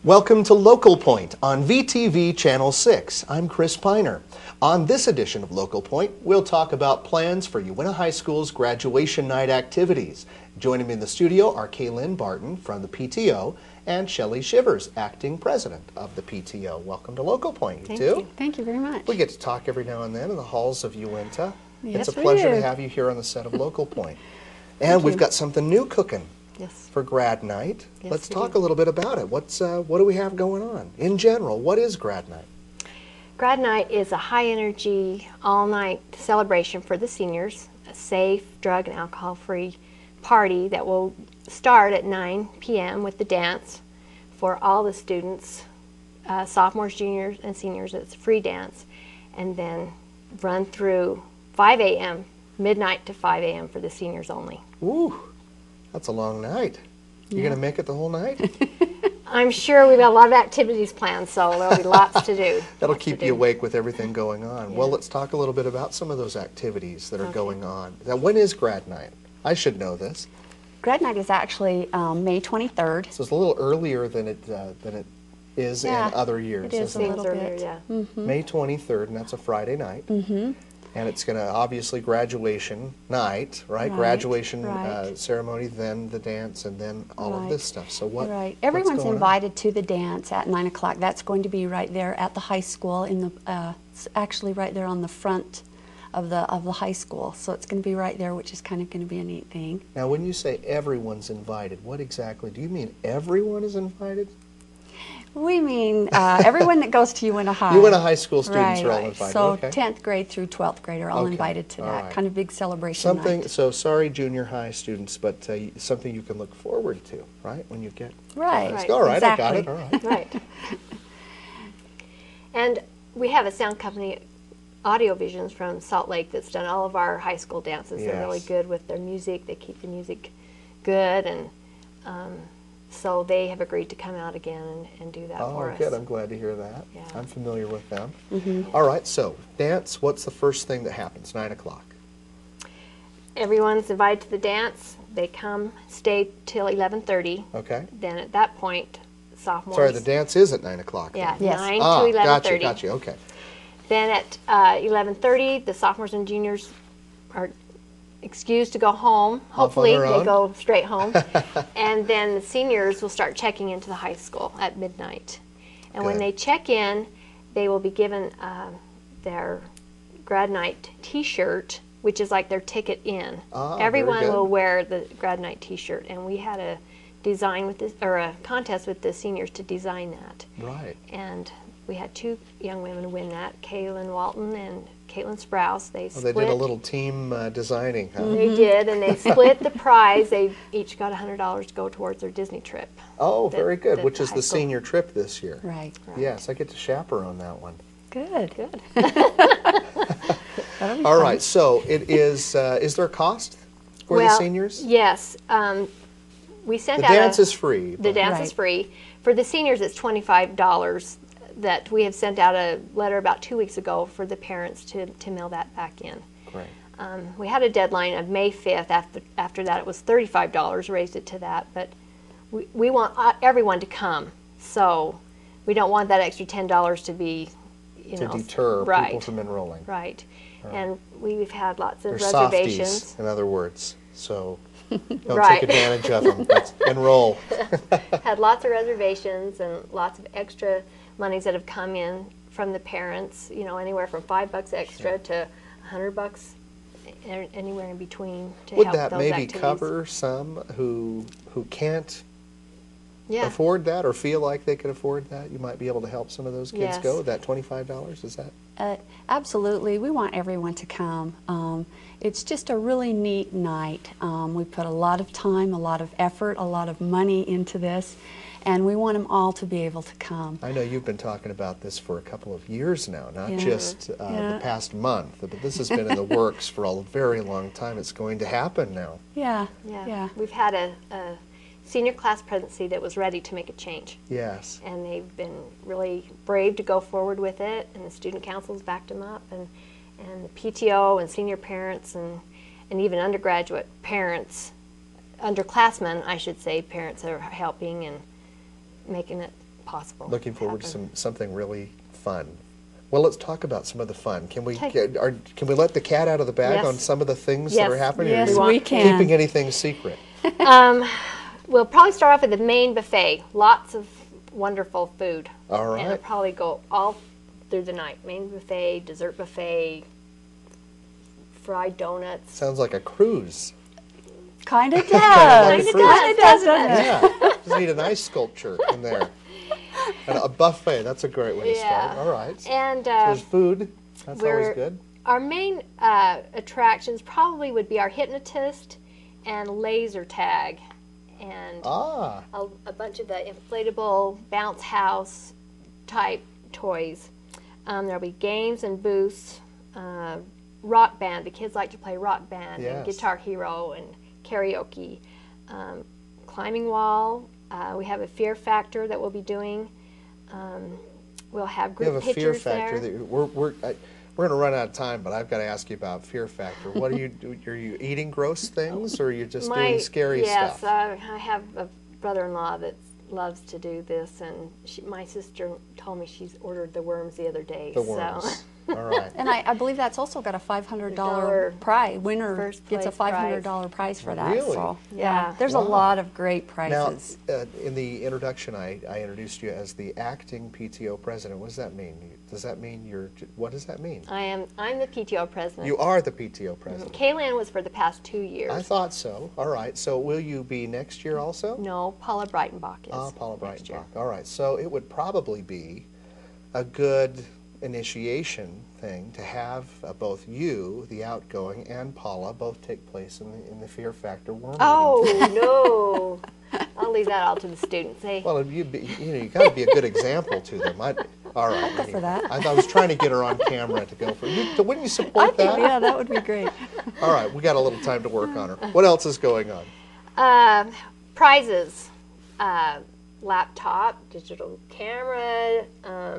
Welcome to Local Point on VTV Channel 6. I'm Chris Piner. On this edition of Local Point, we'll talk about plans for Uintah High School's graduation night activities. Joining me in the studio are Kaylin Barton from the PTO and Shelley Shivers, acting president of the PTO. Welcome to Local Point, you two. Thank you very much. We get to talk every now and then in the halls of Uintah. Yes, it's a pleasure we to do. have you here on the set of Local Point. And we've got something new cooking. Yes. For grad night. Yes, Let's we talk do. a little bit about it. What do we have going on? In general, what is grad night? Grad night is a high-energy, all-night celebration for the seniors, a safe, drug and alcohol-free party that will start at 9 p.m. with the dance for all the students, sophomores, juniors, and seniors. It's a free dance, and then run through 5 a.m., midnight to 5 a.m. for the seniors only. Ooh, that's a long night. You're going to make it the whole night? I'm sure we've got a lot of activities planned, so there'll be lots to do. That'll Lots keep to you do. awake with everything going on. Yeah. Well, let's talk a little bit about some of those activities that are Okay. going on. Now, when is grad night? I should know this. Grad night is actually May 23rd. So it's a little earlier than it is Yeah, in other years. it is isn't a it? little Seems earlier, bit. yeah. May 23rd, and that's a Friday night. Mm-hmm. And it's going to obviously graduation night, right? Right, Graduation right. Ceremony, then the dance, and then all of Right. this stuff. So what? Right. what's Everyone's going on? invited to the dance at 9 o'clock. That's going to be right there at the high school. It's actually right there on the front of the high school. So it's going to be right there, which is kind of going to be a neat thing. Now, when you say everyone's invited, what exactly do you mean? Everyone is invited? We mean everyone that goes to Uintah High. Uintah High School students right. are all invited. So okay. 10th grade through 12th grade are all Okay. invited to All that right. kind of big celebration Something. night. So sorry, junior high students, but something you can look forward to, right? When you get Right. to high Right. school. All right, Exactly. I got it. All right. Right. And we have a sound company, Audio Visions from Salt Lake, that's done all of our high school dances. They're really Yes. good with their music. They keep the music good, and so they have agreed to come out again and do that for Oh, us. good. I'm glad to hear that. Yeah. I'm familiar with them. Mm-hmm. All right. So dance. What's the first thing that happens? 9 o'clock. Everyone's invited to the dance. They come, stay till 11:30. Okay. Then at that point, sophomores. Sorry, the dance is at 9 o'clock. Yeah, Yes. 9 Ah, to 11:30. gotcha. Okay. Then at 11:30, the sophomores and juniors are excused to go home. Hopefully, their they own? go straight home. And then the seniors will start checking into the high school at midnight. And when Good. they check in, they will be given their grad night T-shirt, which is like their ticket in. Ah, very Everyone good. will wear the grad night T-shirt, and we had a design with this, or a contest with the seniors to design that. Right. And we had two young women win that, Kaylin Walton and Caitlin Sprouse. They Well, split. they did a little team designing, huh? They did, and they split the prize. They each got $100 to go towards their Disney trip. Oh, that- very good. that Which is high the school- senior trip this year. Right. Yes, I get to chaperone that one. Good. Good. That'll be All fun. right. So it is. Is there a cost for the Well, seniors? Yes. We sent The out dance a, is free. The but- dance is Right. free. For the seniors, it's $25. That we have sent out a letter about 2 weeks ago for the parents to mail that back in. Great. We had a deadline of May 5th. After that, it was $35, raised it to that. But we want everyone to come. So we don't want that extra $10 to be, To deter people right, from enrolling. right. And we've had lots of They're reservations. softies, in other words. So don't Right. take advantage of them. Let's enroll. Had lots of reservations and lots of extra monies that have come in from the parents. You know, anywhere from $5 extra to $100, anywhere in between to Would help that those maybe activities. cover some who can't Yeah. afford that or feel like they could afford that? You might be able to help some of those kids Yes. go. That $25, is that? Absolutely. We want everyone to come. It's just a really neat night. We put a lot of time, a lot of effort, a lot of money into this, and we want them all to be able to come. I know you've been talking about this for a couple of years now, not Yeah. just the Yeah. past month, but this has been in the works for a very long time. It's going to happen now. Yeah. Yeah. Yeah. We've had a senior class presidency that was ready to make a change. Yes. And they've been really brave to go forward with it, and the student councils backed them up, and the PTO and senior parents and even undergraduate parents, underclassmen, I should say, parents are helping and making it possible. Looking forward to something really fun. Well, let's talk about some of the fun. Can we can we let the cat out of the bag Yes. on some of the things that are happening? Yes, or are we you can. keeping anything secret? We'll probably start off with the main buffet. Lots of wonderful food. All right. And it'll probably go all through the night. Main buffet, dessert buffet, fried donuts. Sounds like a cruise. Kind of does. Kind of does, doesn't it? Yeah, just need an ice sculpture in there. And a buffet, that's a great way to start. All right. And There's food, that's always good. Our main attractions probably would be our hypnotist and laser tag and a bunch of the inflatable bounce house type toys. There'll be games and booths, rock band. The kids like to play rock band and Guitar Hero and karaoke. Climbing wall. We have a fear factor that we'll be doing. We'll have group pictures there. We have a fear factor. We're going to run out of time, but I've got to ask you about fear factor. What are you are you eating gross things, or are you just doing scary stuff? Yes, I have a brother-in-law that loves to do this, and my sister told me she's ordered the worms the other day. The worms. So. All right. And I believe that's also got a $500 prize. Winner First gets a place $500 prize for that. Really? So, Yeah. There's a lot of great prizes. Now, in the introduction, I introduced you as the acting PTO president. What does that mean? Does that mean what does that mean? I'm the PTO president. You are the PTO president. Kaylan was for the past 2 years. I thought so. All right. So will you be next year also? No, Paula Breitenbach is. Paula next year. Breitenbach. All right. So it would probably be a good initiation thing to have both you, the outgoing, and Paula both take place in the Fear Factor worm meeting. Oh no! I'll leave that all to the students. Well, you got to be a good example to them. All right. For that. I was trying to get her on camera to go for it. Wouldn't you support that? Yeah, that would be great. All right, we got a little time to work on her. What else is going on? Prizes. Laptop, digital camera.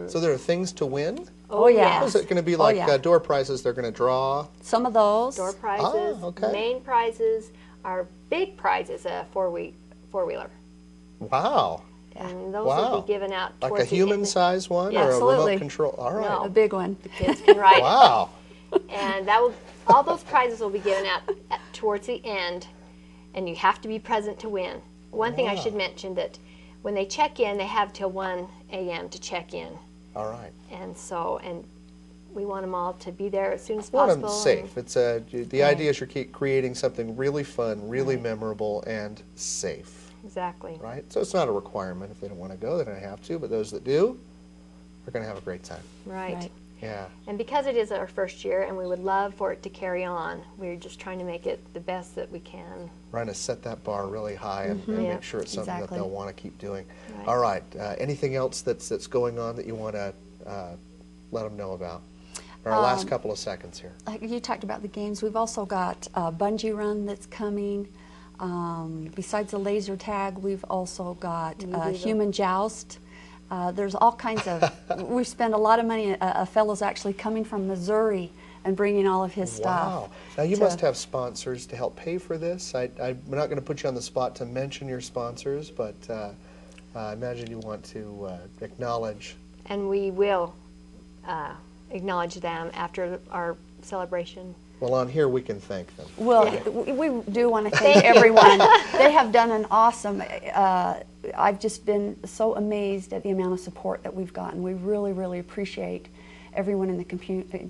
So there are things to win? Oh, yeah. Is it going to be like door prizes they're going to draw? Some of those. Door prizes. Okay. Main prizes. Our big prize is a four-wheeler. Wow. And those will be given out like towards a human-sized one, Yeah, or absolutely. a remote control? All right. No. A big one. the kids can ride it. Wow. And all those prizes will be given out towards the end, and you have to be present to win. One thing I should mention that when they check in, they have till 1 a.m. to check in. All right. And we want them all to be there as soon as Want possible. them safe. It's the idea is you're creating something really fun, really memorable, and safe. Exactly. Right? So it's not a requirement. If they don't want to go, they don't have to. But those that do, are going to have a great time. Right. Yeah. And because it is our first year, and we would love for it to carry on, we're just trying to make it the best that we can. Trying to set that bar really high and make sure it's something that they'll want to keep doing. Right. All right. Anything else that's going on that you want to let them know about? Our last couple of seconds here. You talked about the games. We've also got a bungee run that's coming. Besides the laser tag, we've also got human joust. There's all kinds of, we've spent a lot of money. A fellow's actually coming from Missouri and bringing all of his stuff. Wow. Now you must have sponsors to help pay for this. I'm not going to put you on the spot to mention your sponsors, but I imagine you want to acknowledge. And we will acknowledge them after our celebration. Well, on here we can thank them. Well, we do want to thank everyone. They have done an awesome, I've just been so amazed at the amount of support that we've gotten. We really, really appreciate everyone in the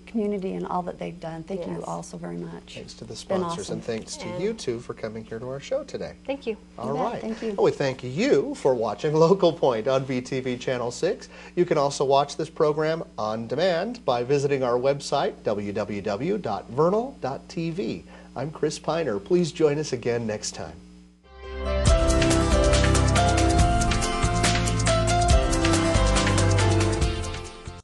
community and all that they've done. Thank you all so very much. Thanks to the sponsors awesome. and thanks to you two for coming here to our show today. Thank you. All right. Thank you. Well, we thank you for watching Local Point on VTV Channel 6. You can also watch this program on demand by visiting our website, www.vernal.tv. I'm Chris Piner. Please join us again next time.